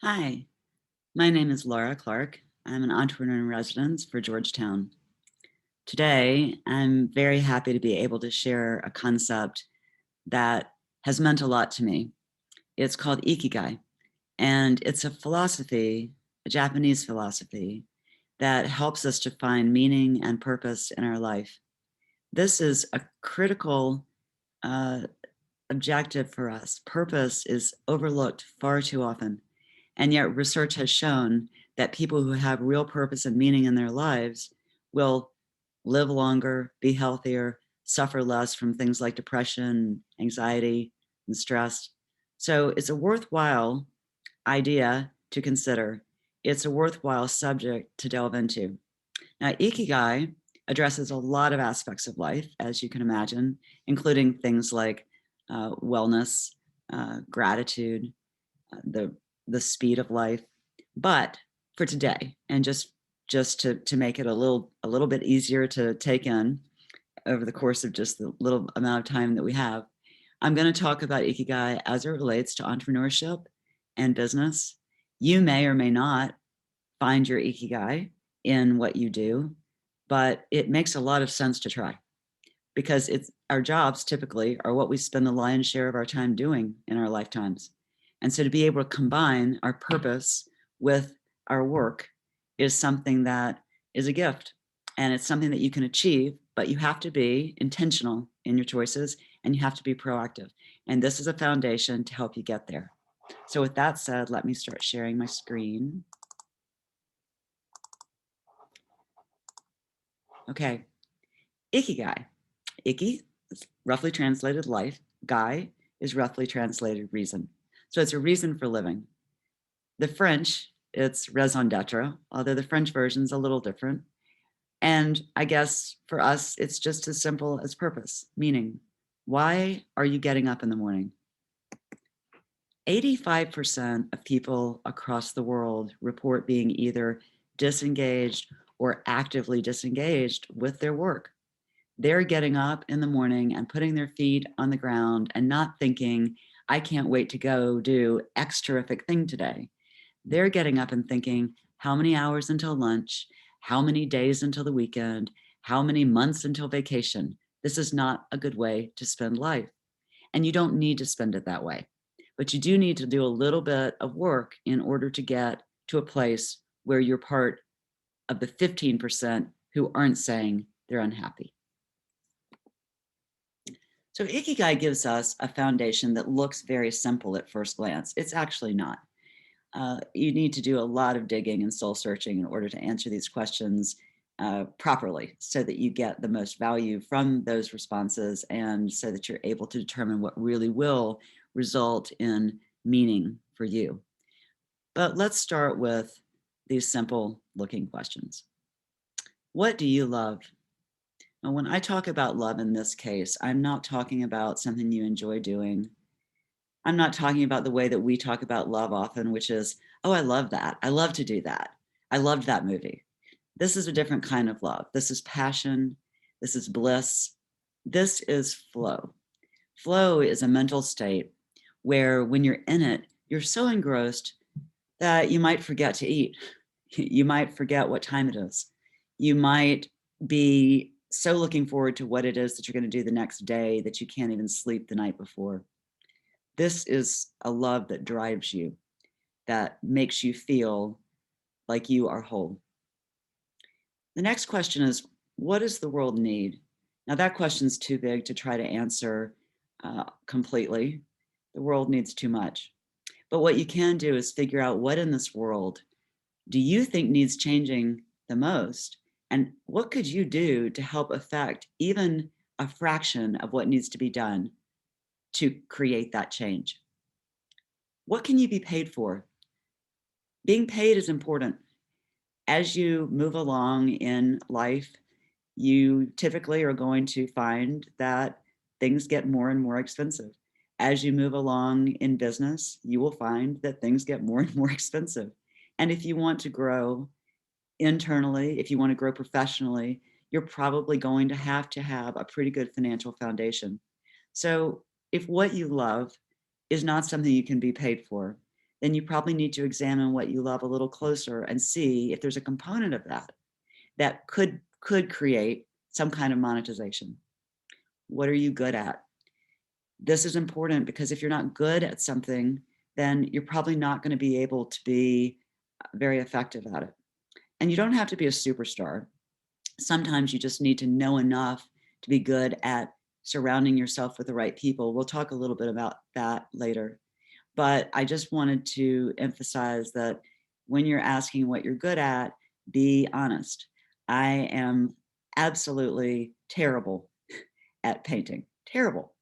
Hi, my name is Laura Clark. I'm an entrepreneur-in-residence for Georgetown. Today, I'm very happy to be able to share a concept that has meant a lot to me. It's called Ikigai, and it's a philosophy, a Japanese philosophy, that helps us to find meaning and purpose in our life. This is a critical uh, objective for us. Purpose is overlooked far too often. And yet research has shown that people who have real purpose and meaning in their lives will live longer, be healthier, suffer less from things like depression, anxiety, and stress. So it's a worthwhile idea to consider. It's a worthwhile subject to delve into. Now, Ikigai addresses a lot of aspects of life, as you can imagine, including things like wellness, gratitude, the speed of life. But for today, and just to make it a little bit easier to take in over the course of just the little amount of time that we have, I'm going to talk about Ikigai as it relates to entrepreneurship and business. You may or may not find your Ikigai in what you do, but it makes a lot of sense to try because it's our jobs typically are what we spend the lion's share of our time doing in our lifetimes. And so to be able to combine our purpose with our work is something that is a gift. And it's something that you can achieve, but you have to be intentional in your choices and you have to be proactive. And this is a foundation to help you get there. So with that said, let me start sharing my screen. Okay, Ikigai. Iki is roughly translated life. Gai is roughly translated reason. So it's a reason for living. The French, it's raison d'etre, although the French version is a little different. And I guess for us, it's just as simple as purpose, meaning, why are you getting up in the morning? 85% of people across the world report being either disengaged or actively disengaged with their work. They're getting up in the morning and putting their feet on the ground and not thinking, I can't wait to go do X terrific thing today. They're getting up and thinking, how many hours until lunch? How many days until the weekend? How many months until vacation? This is not a good way to spend life. And you don't need to spend it that way. But you do need to do a little bit of work in order to get to a place where you're part of the 15% who aren't saying they're unhappy. So Ikigai gives us a foundation that looks very simple at first glance. It's actually not. You need to do a lot of digging and soul searching in order to answer these questions properly so that you get the most value from those responses and so that you're able to determine what really will result in meaning for you. But let's start with these simple looking questions. What do you love? Now, when I talk about love in this case, I'm not talking about something you enjoy doing. I'm not talking about the way that we talk about love often, which is, oh, I love that. I love to do that. I loved that movie. This is a different kind of love. This is passion. This is bliss. This is flow. Flow is a mental state where when you're in it, you're so engrossed that you might forget to eat. You might forget what time it is. You might be so looking forward to what it is that you're going to do the next day that you can't even sleep the night before. This is a love that drives you, that makes you feel like you are whole. The next question is, what does the world need? Now that question's too big to try to answer completely. The world needs too much. But what you can do is figure out what in this world do you think needs changing the most? And what could you do to help affect even a fraction of what needs to be done to create that change? What can you be paid for? Being paid is important. As you move along in life, you typically are going to find that things get more and more expensive. As you move along in business, you will find that things get more and more expensive. And if you want to grow internally, if you want to grow professionally, you're probably going to have a pretty good financial foundation. So if what you love is not something you can be paid for, then you probably need to examine what you love a little closer and see if there's a component of that that could create some kind of monetization. What are you good at? This is important because if you're not good at something, then you're probably not going to be able to be very effective at it. And you don't have to be a superstar. Sometimes you just need to know enough to be good at surrounding yourself with the right people. We'll talk a little bit about that later. But I just wanted to emphasize that when you're asking what you're good at, be honest. I am absolutely terrible at painting, terrible,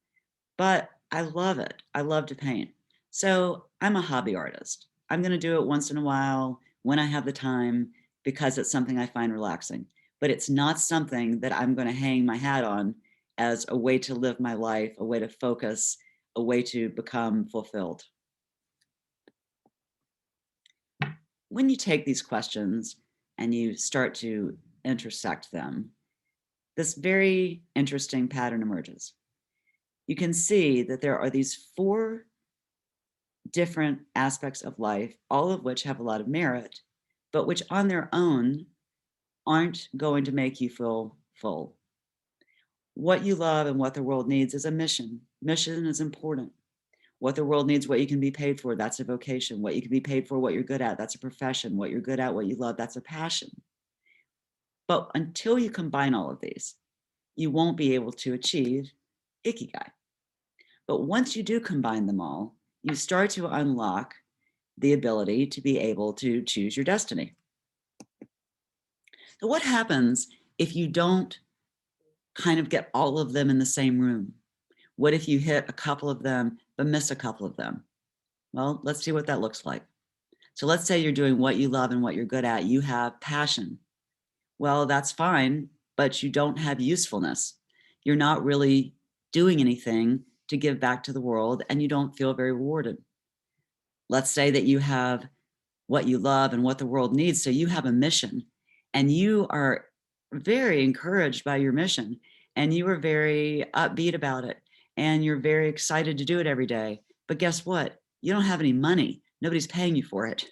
but I love it. I love to paint. So I'm a hobby artist. I'm going to do it once in a while when I have the time because it's something I find relaxing. But it's not something that I'm going to hang my hat on as a way to live my life, a way to focus, a way to become fulfilled. When you take these questions and you start to intersect them, this very interesting pattern emerges. You can see that there are these 4 different aspects of life, all of which have a lot of merit, but which on their own aren't going to make you feel full. What you love and what the world needs is a mission. Mission is important. What the world needs, what you can be paid for, that's a vocation. What you can be paid for, what you're good at, that's a profession. What you're good at, what you love, that's a passion. But until you combine all of these, you won't be able to achieve Ikigai. But once you do combine them all, you start to unlock the ability to be able to choose your destiny. So what happens if you don't kind of get all of them in the same room? What if you hit a couple of them, but miss a couple of them? Well, let's see what that looks like. So let's say you're doing what you love and what you're good at. You have passion. Well, that's fine, but you don't have usefulness. You're not really doing anything to give back to the world and you don't feel very rewarded. Let's say that you have what you love and what the world needs. So you have a mission and you are very encouraged by your mission and you are very upbeat about it and you're very excited to do it every day. But guess what? You don't have any money. Nobody's paying you for it.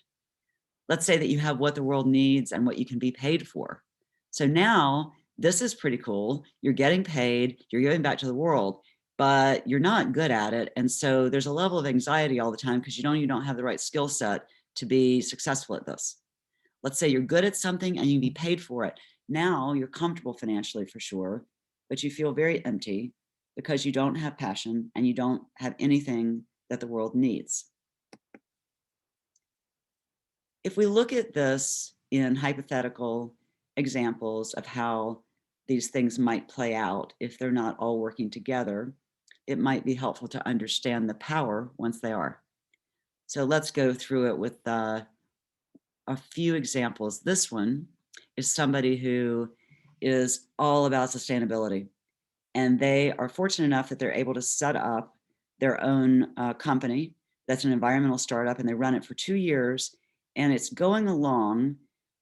Let's say that you have what the world needs and what you can be paid for. So now this is pretty cool. You're getting paid, you're giving back to the world, but you're not good at it. And so there's a level of anxiety all the time because you don't have the right skill set to be successful at this. Let's say you're good at something and you can be paid for it. Now you're comfortable financially for sure, but you feel very empty because you don't have passion and you don't have anything that the world needs. If we look at this in hypothetical examples of how these things might play out if they're not all working together, it might be helpful to understand the power once they are. So let's go through it with a few examples. This one is somebody who is all about sustainability, and they are fortunate enough that they're able to set up their own company that's an environmental startup, and they run it for 2 years, and it's going along,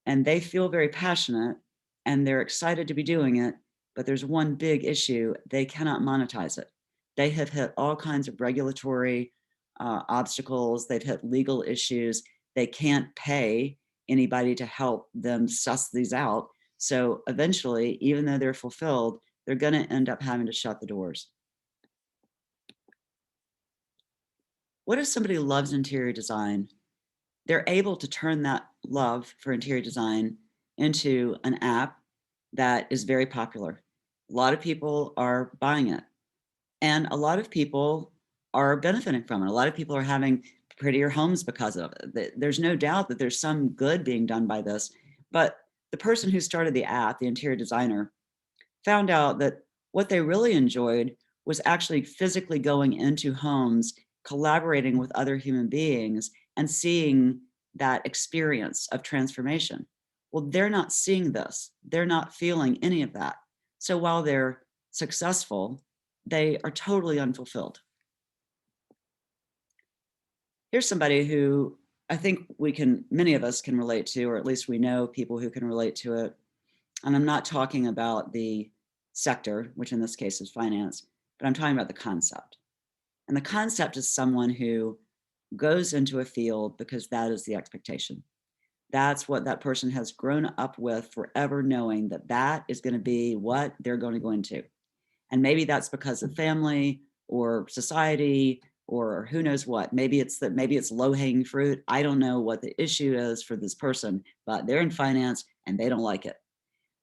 and they feel very passionate, and they're excited to be doing it, but there's one big issue: they cannot monetize it. They have hit all kinds of regulatory obstacles. They've hit legal issues. They can't pay anybody to help them suss these out. So eventually, even though they're fulfilled, they're going to end up having to shut the doors. What if somebody loves interior design? They're able to turn that love for interior design into an app that is very popular. A lot of people are buying it, and a lot of people are benefiting from it. A lot of people are having prettier homes because of it. There's no doubt that there's some good being done by this, but the person who started the app, the interior designer, found out that what they really enjoyed was actually physically going into homes, collaborating with other human beings, and seeing that experience of transformation. Well, they're not seeing this. They're not feeling any of that. So while they're successful, they are totally unfulfilled. Here's somebody who I think many of us can relate to, or at least we know people who can relate to it. And I'm not talking about the sector, which in this case is finance, but I'm talking about the concept. And the concept is someone who goes into a field because that is the expectation. That's what that person has grown up with forever, knowing that that is going to be what they're going to go into. And maybe that's because of family or society or who knows what. Maybe it's low hanging fruit. I don't know what the issue is for this person, but they're in finance and they don't like it,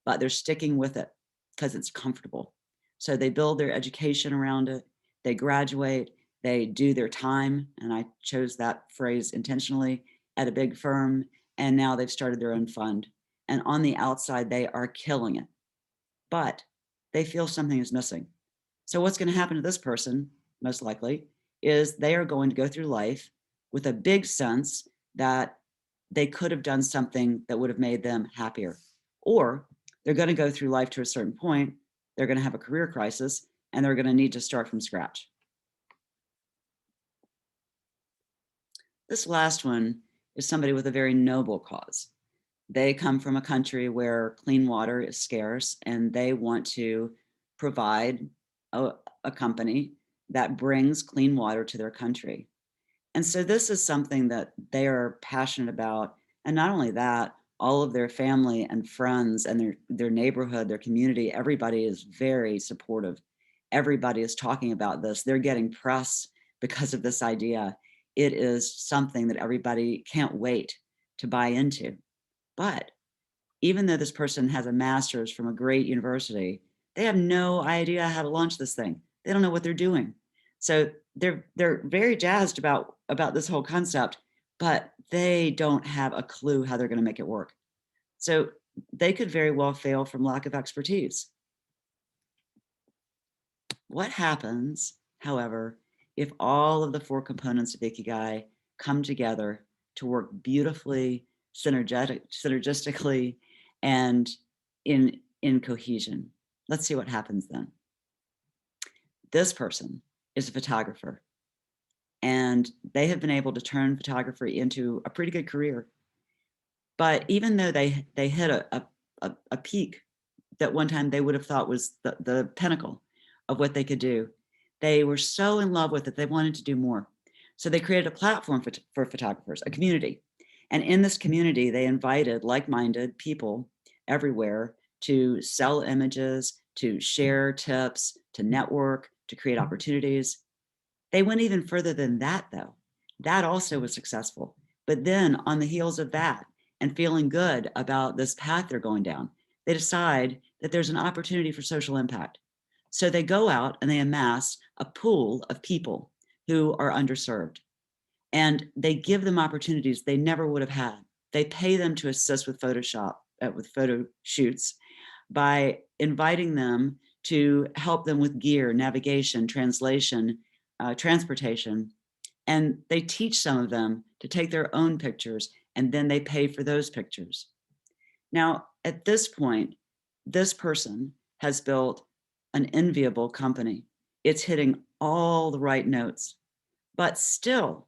but they're sticking with it because it's comfortable. So they build their education around it. They graduate, they do their time. And I chose that phrase intentionally at a big firm. And now they've started their own fund. And on the outside, they are killing it, but they feel something is missing. So what's going to happen to this person, most likely, is they are going to go through life with a big sense that they could have done something that would have made them happier. Or they're going to go through life to a certain point, they're going to have a career crisis, and they're going to need to start from scratch. This last one is somebody with a very noble cause. They come from a country where clean water is scarce, and they want to provide a company that brings clean water to their country. And so this is something that they are passionate about. And not only that, all of their family and friends and their neighborhood, their community, everybody is very supportive. Everybody is talking about this. They're getting press because of this idea. It is something that everybody can't wait to buy into. But even though this person has a master's from a great university, they have no idea how to launch this thing. They don't know what they're doing. So they're very jazzed about this whole concept, but they don't have a clue how they're going to make it work. So they could very well fail from lack of expertise. What happens, however, if all of the four components of Ikigai come together to work beautifully, synergistically, and in cohesion? Let's see what happens then. This person is a photographer, and they have been able to turn photography into a pretty good career. But even though they hit a peak that one time they would have thought was the pinnacle of what they could do, they were so in love with it, they wanted to do more. So they created a platform for photographers, a community. And in this community, they invited like-minded people everywhere to sell images, to share tips, to network, to create opportunities. They went even further than that, though. That also was successful. But then on the heels of that and feeling good about this path they're going down, they decide that there's an opportunity for social impact. So they go out and they amass a pool of people who are underserved, and they give them opportunities they never would have had. They pay them to assist with with photo shoots by inviting them to help them with gear, navigation, translation, transportation. And they teach some of them to take their own pictures, and then they pay for those pictures. Now, at this point, this person has built an enviable company. It's hitting all the right notes, but still,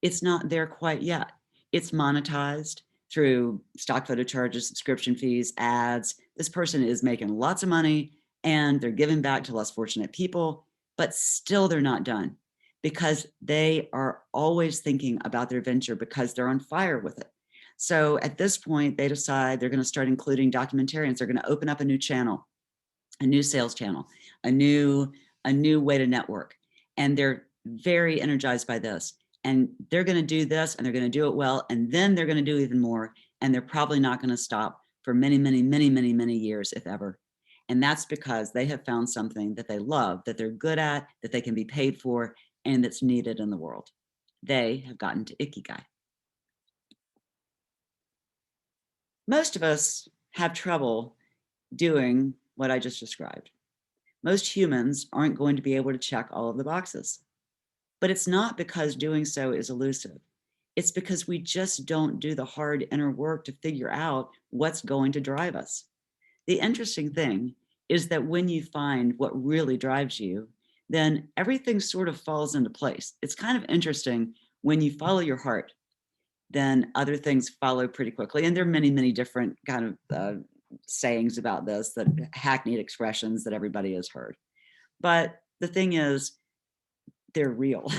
it's not there quite yet. It's monetized through stock photo charges, subscription fees, ads. This person is making lots of money and they're giving back to less fortunate people, but still they're not done because they are always thinking about their venture because they're on fire with it. So at this point, they decide they're going to start including documentarians. They're going to open up a new channel, a new sales channel, a new way to network. And they're very energized by this. And they're going to do this and they're going to do it well. And then they're going to do even more. And they're probably not going to stop for many, many, many, many, many years, if ever. And that's because they have found something that they love, that they're good at, that they can be paid for, and that's needed in the world. They have gotten to Ikigai. Most of us have trouble doing what I just described. Most humans aren't going to be able to check all of the boxes. But it's not because doing so is elusive. It's because we just don't do the hard inner work to figure out what's going to drive us. The interesting thing is that when you find what really drives you, then everything sort of falls into place. It's kind of interesting when you follow your heart, then other things follow pretty quickly. And there are many, many different kind of sayings about this, that hackneyed expressions that everybody has heard. But the thing is, they're real.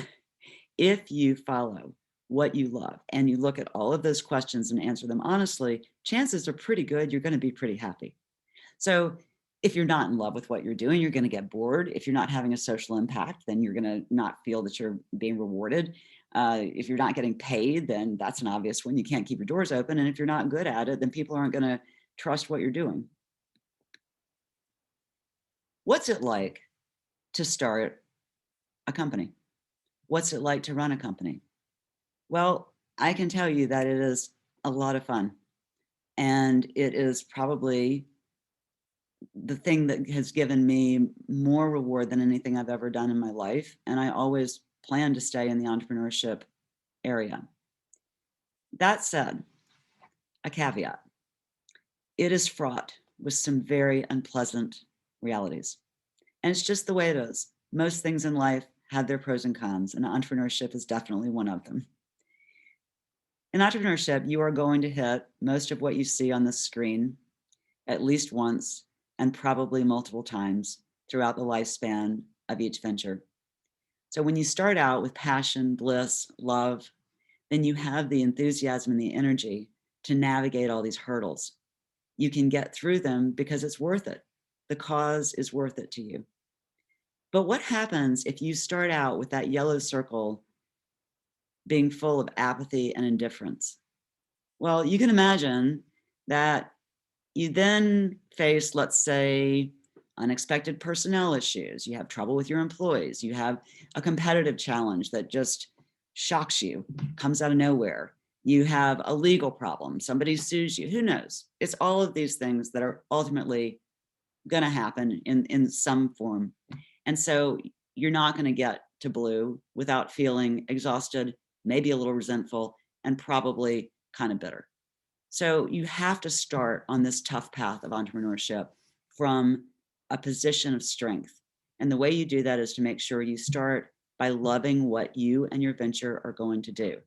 If you follow what you love and you look at all of those questions and answer them honestly, chances are pretty good you're going to be pretty happy. So if you're not in love with what you're doing, you're going to get bored. If you're not having a social impact, then you're going to not feel that you're being rewarded. If you're not getting paid, then that's an obvious one. You can't keep your doors open. And if you're not good at it, then people aren't going to trust what you're doing. What's it like to start a company? What's it like to run a company? Well, I can tell you that it is a lot of fun. And it is probably the thing that has given me more reward than anything I've ever done in my life. And I always plan to stay in the entrepreneurship area. That said, a caveat: it is fraught with some very unpleasant realities. And it's just the way it is. Most things in life have their pros and cons, and entrepreneurship is definitely one of them. In entrepreneurship, you are going to hit most of what you see on the screen at least once and probably multiple times throughout the lifespan of each venture. So when you start out with passion, bliss, love, then you have the enthusiasm and the energy to navigate all these hurdles. You can get through them because it's worth it. The cause is worth it to you. But what happens if you start out with that yellow circle being full of apathy and indifference? Well, you can imagine that you then face, let's say, unexpected personnel issues. You have trouble with your employees. You have a competitive challenge that just shocks you, comes out of nowhere. You have a legal problem. Somebody sues you. Who knows? It's all of these things that are ultimately going to happen in some form. And so you're not going to get to blue without feeling exhausted, maybe a little resentful, and probably kind of bitter. So you have to start on this tough path of entrepreneurship from a position of strength. And the way you do that is to make sure you start by loving what you and your venture are going to do.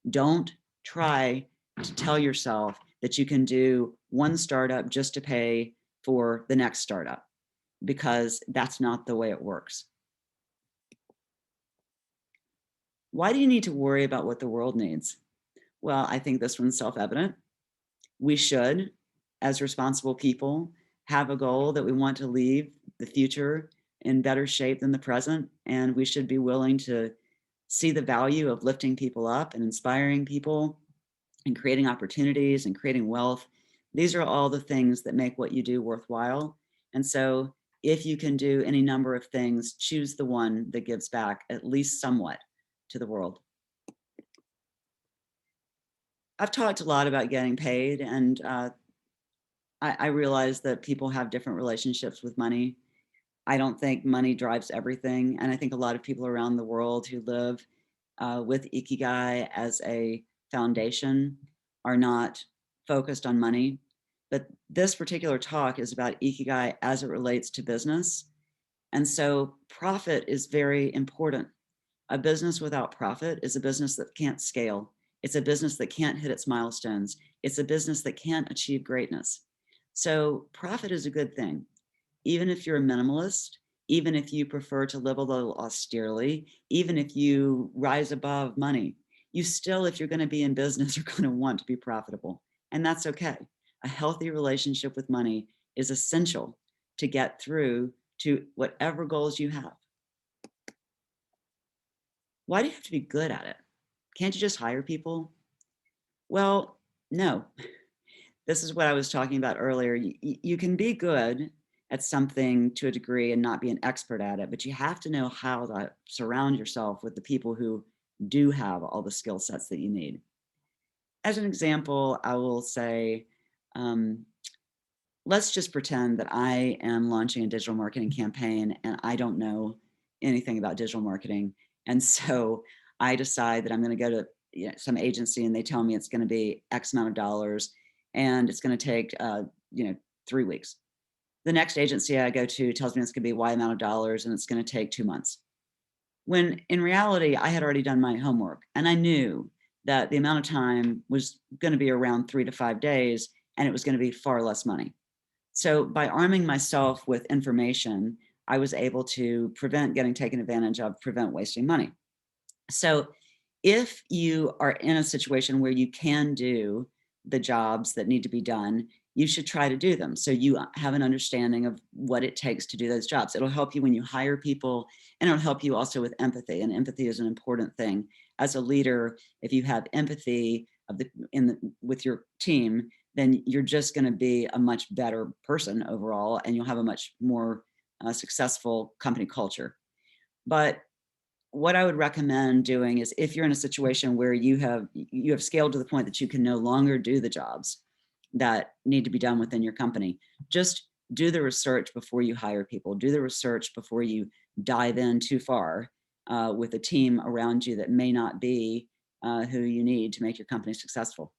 Don't try to tell yourself that you can do one startup just to pay for the next startup, because that's not the way it works. Why do you need to worry about what the world needs? Well, I think this one's self-evident. We should, as responsible people, have a goal that we want to leave the future in better shape than the present. And we should be willing to see the value of lifting people up and inspiring people and creating opportunities and creating wealth. These are all the things that make what you do worthwhile. And so if you can do any number of things, choose the one that gives back at least somewhat to the world. I've talked a lot about getting paid, and I realize that people have different relationships with money. I don't think money drives everything. And I think a lot of people around the world who live with Ikigai as a foundation are not focused on money. But this particular talk is about Ikigai as it relates to business. And so profit is very important. A business without profit is a business that can't scale. It's a business that can't hit its milestones. It's a business that can't achieve greatness. So profit is a good thing. Even if you're a minimalist, even if you prefer to live a little austerely, even if you rise above money, you still, if you're going to be in business, are going to want to be profitable. And that's okay. A healthy relationship with money is essential to get through to whatever goals you have. Why do you have to be good at it? Can't you just hire people? Well, no. This is what I was talking about earlier. You can be good at something to a degree and not be an expert at it, but you have to know how to surround yourself with the people who do have all the skill sets that you need. As an example, I will say, let's just pretend that I am launching a digital marketing campaign and I don't know anything about digital marketing. And so I decide that I'm going to go to some agency and they tell me it's going to be X amount of dollars and it's going to take 3 weeks. The next agency I go to tells me it's going to be Y amount of dollars and it's going to take 2 months. When in reality, I had already done my homework and I knew that the amount of time was going to be around 3 to 5 days and it was going to be far less money. So by arming myself with information, I was able to prevent getting taken advantage of, prevent wasting money. So If you are in a situation where you can do the jobs that need to be done, you should try to do them so you have an understanding of what it takes to do those jobs. It'll help you when you hire people, and it'll help you also with empathy. And empathy is an important thing. As a leader, if you have empathy with your team, then you're just going to be a much better person overall, and you'll have a much more successful company culture. But what I would recommend doing is, if you're in a situation where you have scaled to the point that you can no longer do the jobs that need to be done within your company, just do the research before you hire people. Do the research before you dive in too far with a team around you that may not be who you need to make your company successful.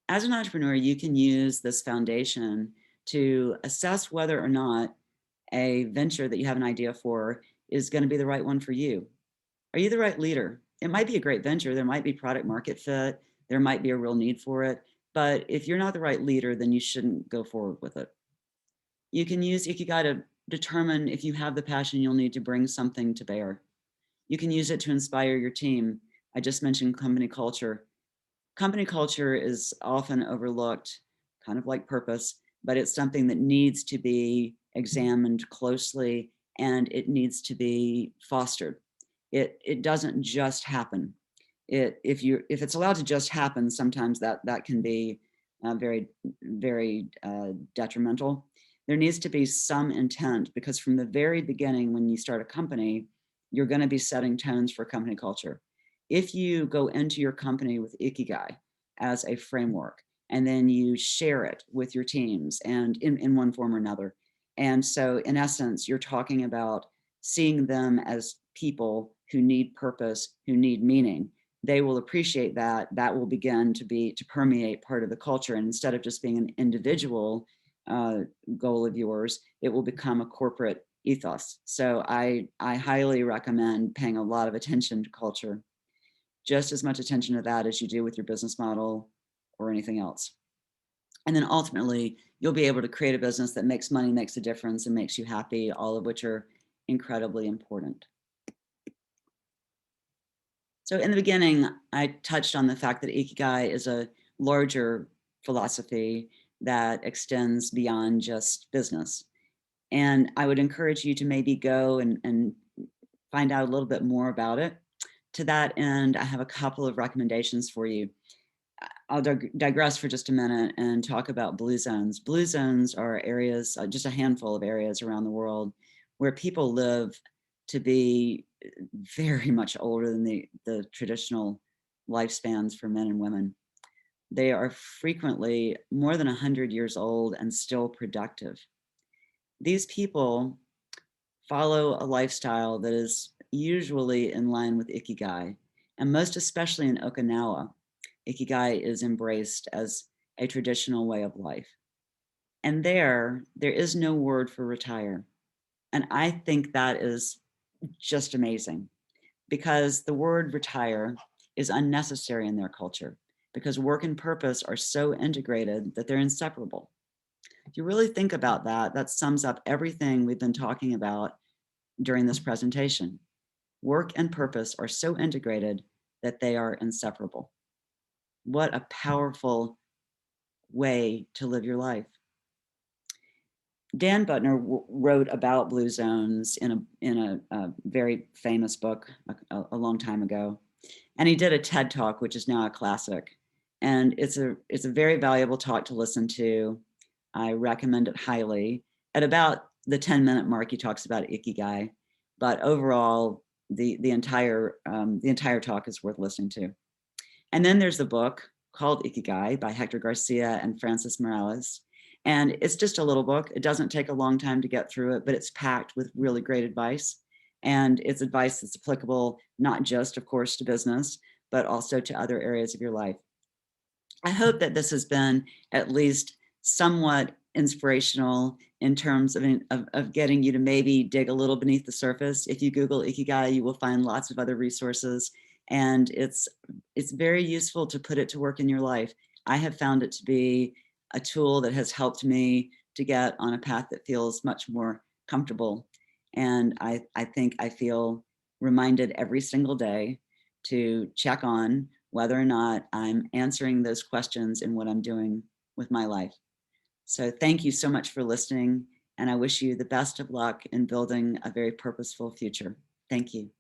As an entrepreneur, you can use this foundation to assess whether or not a venture that you have an idea for is going to be the right one for you. Are you the right leader? It might be a great venture. There might be product market fit. There might be a real need for it. But if you're not the right leader, then you shouldn't go forward with it. You can use Ikigai to determine if you have the passion you'll need to bring something to bear. You can use it to inspire your team. I just mentioned company culture. Company culture is often overlooked, kind of like purpose, but it's something that needs to be examined closely, and it needs to be fostered. It doesn't just happen. If it's allowed to just happen, sometimes that can be very detrimental. There needs to be some intent, because from the very beginning, when you start a company, you're going to be setting tones for company culture. If you go into your company with Ikigai as a framework, and then you share it with your teams and in one form or another. And so in essence, you're talking about seeing them as people who need purpose, who need meaning. They will appreciate that. That will begin to permeate part of the culture. And instead of just being an individual goal of yours, it will become a corporate ethos. So I highly recommend paying a lot of attention to culture, just as much attention to that as you do with your business model or anything else. And then ultimately, you'll be able to create a business that makes money, makes a difference, and makes you happy, all of which are incredibly important. So in the beginning, I touched on the fact that Ikigai is a larger philosophy that extends beyond just business. And I would encourage you to maybe go and find out a little bit more about it. To that end, I have a couple of recommendations for you. I'll digress for just a minute and talk about blue zones. Blue zones are areas, just a handful of areas around the world, where people live to be very much older than the traditional lifespans for men and women. They are frequently more than 100 years old and still productive. These people follow a lifestyle that is usually in line with Ikigai, and most especially in Okinawa, Ikigai is embraced as a traditional way of life. And there is no word for retire. And I think that is just amazing, because the word retire is unnecessary in their culture, because work and purpose are so integrated that they're inseparable. If you really think about that, that sums up everything we've been talking about during this presentation. Work and purpose are so integrated that they are inseparable. What a powerful way to live your life. Dan Buettner wrote about blue zones in a very famous book a long time ago, and he did a TED Talk, which is now a classic. And it's a very valuable talk to listen to. I recommend it highly. At about the 10-minute mark, he talks about Ikigai, but overall, the entire talk is worth listening to. And then there's the book called Ikigai by Hector Garcia and Francis Morales. And it's just a little book. It doesn't take a long time to get through it, but it's packed with really great advice. And it's advice that's applicable not just, of course, to business, but also to other areas of your life. I hope that this has been at least somewhat inspirational in terms of getting you to maybe dig a little beneath the surface. If you Google Ikigai, you will find lots of other resources, and it's very useful to put it to work in your life. I have found it to be a tool that has helped me to get on a path that feels much more comfortable. And I think I feel reminded every single day to check on whether or not I'm answering those questions in what I'm doing with my life. So thank you so much for listening, and I wish you the best of luck in building a very purposeful future. Thank you.